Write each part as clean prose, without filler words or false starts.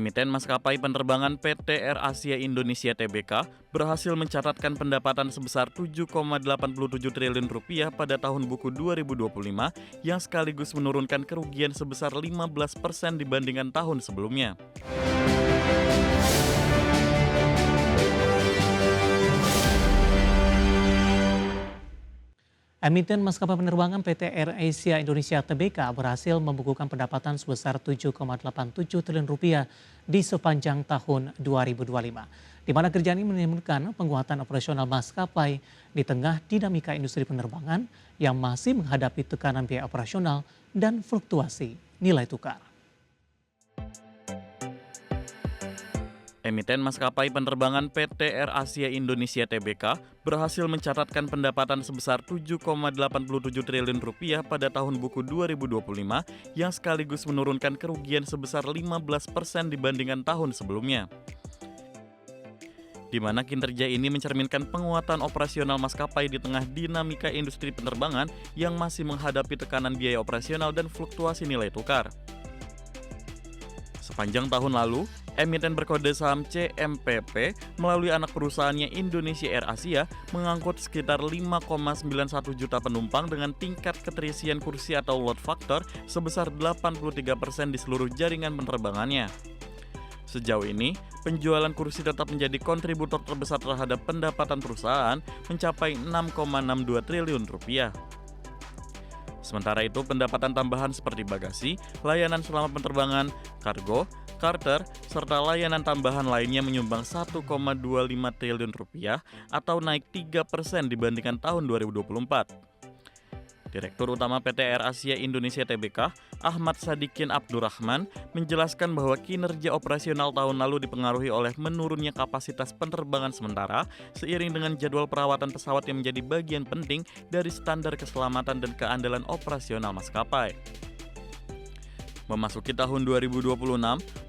Emiten maskapai penerbangan PT Air Asia Indonesia Tbk berhasil mencatatkan pendapatan sebesar 7,87 triliun rupiah pada tahun buku 2025 yang sekaligus menurunkan kerugian sebesar 15% dibandingkan tahun sebelumnya. Emiten maskapai penerbangan PT Air Asia Indonesia Tbk berhasil membukukan pendapatan sebesar 7,87 triliun rupiah di sepanjang tahun 2025. Di mana kerja ini menimbulkan penguatan operasional maskapai di tengah dinamika industri penerbangan yang masih menghadapi tekanan biaya operasional dan fluktuasi nilai tukar. Emiten maskapai penerbangan PT Air Asia Indonesia Tbk berhasil mencatatkan pendapatan sebesar 7,87 triliun rupiah pada tahun buku 2025 yang sekaligus menurunkan kerugian sebesar 15% dibandingkan tahun sebelumnya. Di mana kinerja ini mencerminkan penguatan operasional maskapai di tengah dinamika industri penerbangan yang masih menghadapi tekanan biaya operasional dan fluktuasi nilai tukar. Sepanjang tahun lalu, emiten berkode saham CMPP melalui anak perusahaannya Indonesia Air Asia mengangkut sekitar 5,91 juta penumpang dengan tingkat keterisian kursi atau load factor sebesar 83% di seluruh jaringan penerbangannya. Sejauh ini, penjualan kursi tetap menjadi kontributor terbesar terhadap pendapatan perusahaan mencapai 6,62 triliun rupiah. Sementara itu, pendapatan tambahan seperti bagasi, layanan selama penerbangan, kargo, charter, serta layanan tambahan lainnya menyumbang 1,25 triliun rupiah atau naik 3% dibandingkan tahun 2024. Direktur Utama PT Air Asia Indonesia Tbk, Ahmad Sadikin Abdurrahman, menjelaskan bahwa kinerja operasional tahun lalu dipengaruhi oleh menurunnya kapasitas penerbangan sementara seiring dengan jadwal perawatan pesawat yang menjadi bagian penting dari standar keselamatan dan keandalan operasional maskapai. Memasuki tahun 2026,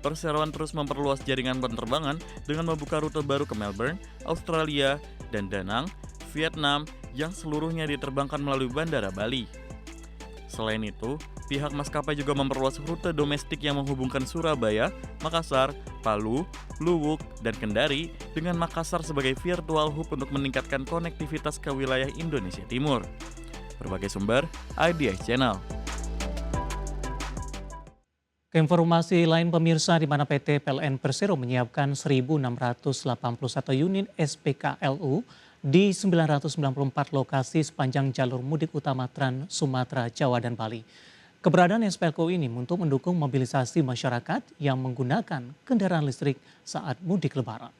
perseroan terus memperluas jaringan penerbangan dengan membuka rute baru ke Melbourne, Australia, dan Da Nang, Vietnam, yang seluruhnya diterbangkan melalui Bandara Bali. Selain itu, pihak maskapai juga memperluas rute domestik yang menghubungkan Surabaya, Makassar, Palu, Luwuk, dan Kendari dengan Makassar sebagai virtual hub untuk meningkatkan konektivitas ke wilayah Indonesia Timur. Berbagai sumber, IDX Channel. Keinformasi lain pemirsa, di mana PT PLN Persero menyiapkan 1.681 unit SPKLU di 994 lokasi sepanjang jalur mudik utama Trans Sumatera, Jawa, dan Bali. Keberadaan SPKLU ini untuk mendukung mobilisasi masyarakat yang menggunakan kendaraan listrik saat mudik lebaran.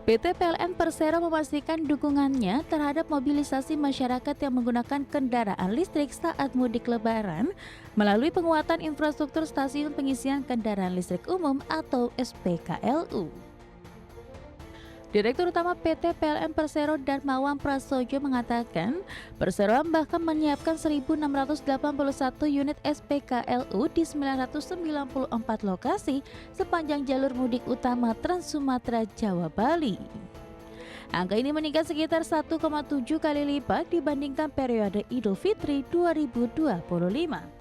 PT PLN Persero memastikan dukungannya terhadap mobilisasi masyarakat yang menggunakan kendaraan listrik saat mudik lebaran melalui penguatan infrastruktur stasiun pengisian kendaraan listrik umum atau SPKLU. Direktur Utama PT PLN Persero Darmawan Prasojo mengatakan, Persero bahkan menyiapkan 1.681 unit SPKLU di 994 lokasi sepanjang jalur mudik utama Trans Sumatera, Jawa, Bali. Angka ini meningkat sekitar 1,7 kali lipat dibandingkan periode Idul Fitri 2025.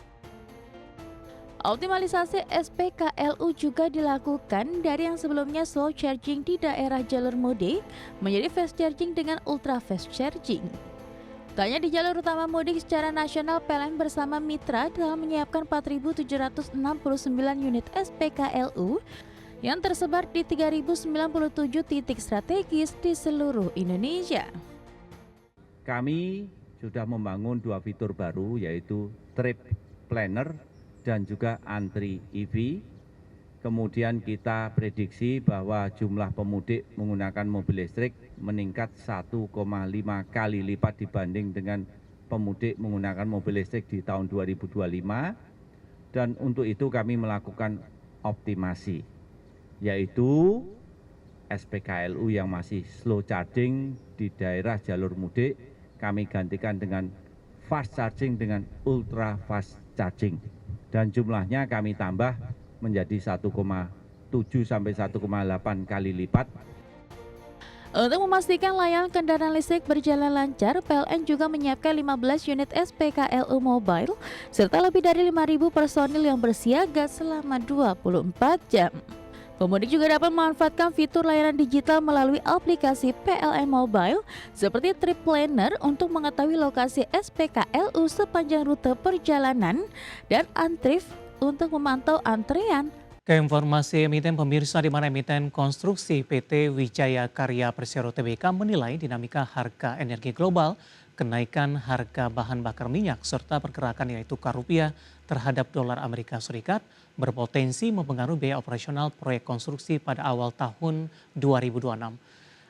Optimalisasi SPKLU juga dilakukan dari yang sebelumnya slow charging di daerah jalur mudik menjadi fast charging dengan ultra fast charging. Tak hanya di jalur utama mudik secara nasional, PLN bersama mitra telah menyiapkan 4.769 unit SPKLU yang tersebar di 3.097 titik strategis di seluruh Indonesia. Kami sudah membangun 2 fitur baru, yaitu Trip Planner dan juga antri EV. Kemudian kita prediksi bahwa jumlah pemudik menggunakan mobil listrik meningkat 1,5 kali lipat dibanding dengan pemudik menggunakan mobil listrik di tahun 2025. Dan untuk itu kami melakukan optimasi, yaitu SPKLU yang masih slow charging di daerah jalur mudik kami gantikan dengan fast charging dengan ultra fast charging. Dan jumlahnya kami tambah menjadi 1,7 sampai 1,8 kali lipat. Untuk memastikan layanan kendaraan listrik berjalan lancar, PLN juga menyiapkan 15 unit SPKLU Mobile serta lebih dari 5.000 personil yang bersiaga selama 24 jam. Pemudik juga dapat memanfaatkan fitur layanan digital melalui aplikasi PLN Mobile seperti Trip Planner untuk mengetahui lokasi SPKLU sepanjang rute perjalanan dan Antrif untuk memantau antrean. Ke informasi emiten pemirsa, di mana emiten konstruksi PT Wijaya Karya Persero Tbk menilai dinamika harga energi global, kenaikan harga bahan bakar minyak, serta pergerakan nilai tukar rupiah terhadap dolar Amerika Serikat berpotensi mempengaruhi biaya operasional proyek konstruksi pada awal tahun 2026.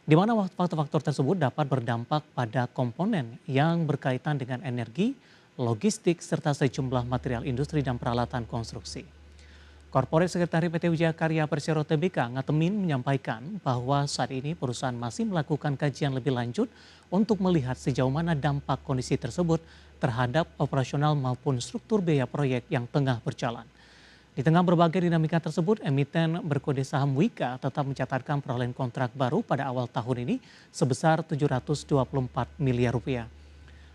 Di mana faktor-faktor tersebut dapat berdampak pada komponen yang berkaitan dengan energi, logistik, serta sejumlah material industri dan peralatan konstruksi. Korporat Sekretari PT Wijaya Karya Persero Tbk, Ngatemin, menyampaikan bahwa saat ini perusahaan masih melakukan kajian lebih lanjut untuk melihat sejauh mana dampak kondisi tersebut terhadap operasional maupun struktur biaya proyek yang tengah berjalan. Di tengah berbagai dinamika tersebut, emiten berkode saham Wika tetap mencatatkan perolehan kontrak baru pada awal tahun ini sebesar 724 miliar rupiah.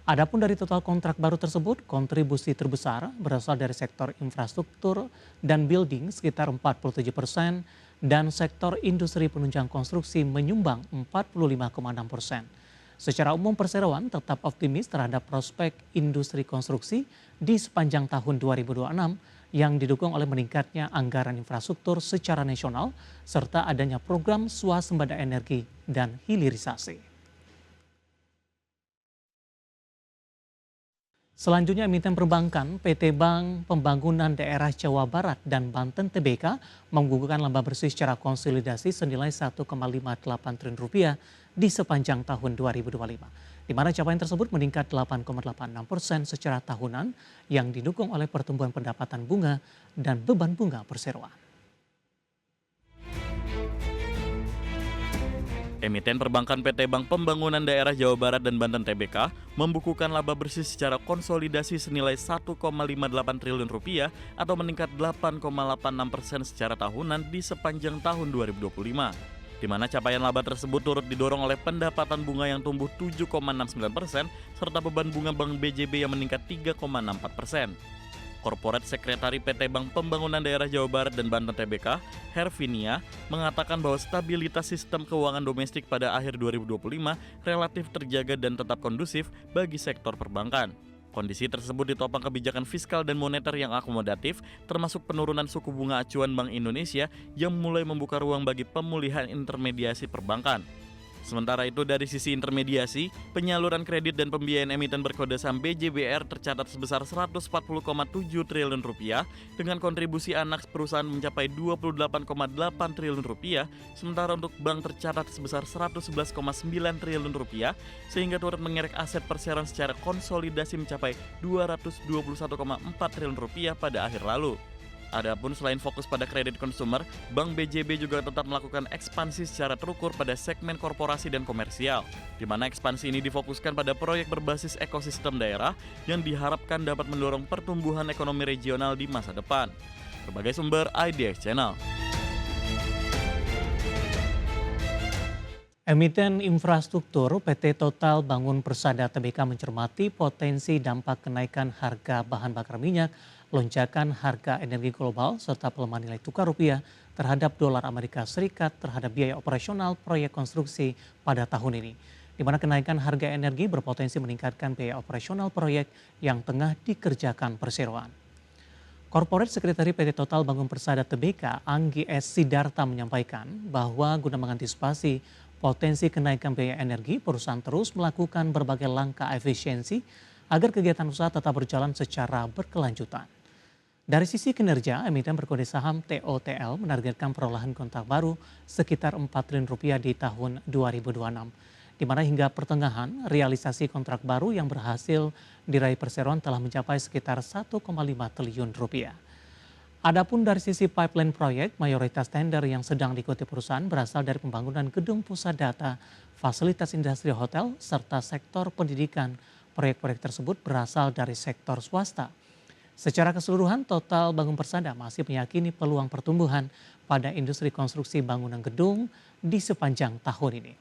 Adapun dari total kontrak baru tersebut, kontribusi terbesar berasal dari sektor infrastruktur dan building sekitar 47% dan sektor industri penunjang konstruksi menyumbang 45,6%. Secara umum perseroan tetap optimis terhadap prospek industri konstruksi di sepanjang tahun 2026 yang didukung oleh meningkatnya anggaran infrastruktur secara nasional serta adanya program swasembada energi dan hilirisasi. Selanjutnya, emiten perbankan PT Bank Pembangunan Daerah Jawa Barat dan Banten Tbk menggugurkan laba bersih secara konsolidasi senilai 1,58 triliun rupiah di sepanjang tahun 2025. Di mana capaian tersebut meningkat 8,86% secara tahunan yang didukung oleh pertumbuhan pendapatan bunga dan beban bunga perseroan. Emiten perbankan PT Bank Pembangunan Daerah Jawa Barat dan Banten Tbk membukukan laba bersih secara konsolidasi senilai 1,58 triliun rupiah atau meningkat 8,86% secara tahunan di sepanjang tahun 2025. Di mana capaian laba tersebut turut didorong oleh pendapatan bunga yang tumbuh 7,69% serta beban bunga Bank BJB yang meningkat 3,64%. Korporat Sekretari PT Bank Pembangunan Daerah Jawa Barat dan Banten Tbk, Hervinia, mengatakan bahwa stabilitas sistem keuangan domestik pada akhir 2025 relatif terjaga dan tetap kondusif bagi sektor perbankan. Kondisi tersebut ditopang kebijakan fiskal dan moneter yang akomodatif, termasuk penurunan suku bunga acuan Bank Indonesia yang mulai membuka ruang bagi pemulihan intermediasi perbankan. Sementara itu dari sisi intermediasi, penyaluran kredit dan pembiayaan emiten berkode saham BJBR tercatat sebesar 140,7 triliun rupiah dengan kontribusi anak perusahaan mencapai 28,8 triliun rupiah, sementara untuk bank tercatat sebesar 111,9 triliun rupiah sehingga turut mengerek aset perseroan secara konsolidasi mencapai 221,4 triliun rupiah pada akhir lalu. Adapun selain fokus pada kredit konsumer, Bank BJB juga tetap melakukan ekspansi secara terukur pada segmen korporasi dan komersial, di mana ekspansi ini difokuskan pada proyek berbasis ekosistem daerah yang diharapkan dapat mendorong pertumbuhan ekonomi regional di masa depan. Berbagai sumber IDX Channel. Emiten infrastruktur PT Total Bangun Persada Tbk mencermati potensi dampak kenaikan harga bahan bakar minyak, lonjakan harga energi global, serta pelemahan nilai tukar rupiah terhadap dolar Amerika Serikat terhadap biaya operasional proyek konstruksi pada tahun ini. Di mana kenaikan harga energi berpotensi meningkatkan biaya operasional proyek yang tengah dikerjakan perseroan. Korporat Sekretari PT Total Bangun Persada Tbk, Anggi S. Sidarta menyampaikan bahwa guna mengantisipasi potensi kenaikan biaya energi, perusahaan terus melakukan berbagai langkah efisiensi agar kegiatan usaha tetap berjalan secara berkelanjutan. Dari sisi kinerja, emiten berkode saham TOTL menargetkan perolehan kontrak baru sekitar 4 triliun rupiah di tahun 2026. Di mana hingga pertengahan, realisasi kontrak baru yang berhasil diraih perseroan telah mencapai sekitar 1,5 triliun rupiah. Adapun dari sisi pipeline proyek, mayoritas tender yang sedang diikuti perusahaan berasal dari pembangunan gedung pusat data, fasilitas industri hotel, serta sektor pendidikan. Proyek-proyek tersebut berasal dari sektor swasta. Secara keseluruhan, Total Bangun Persada masih meyakini peluang pertumbuhan pada industri konstruksi bangunan gedung di sepanjang tahun ini.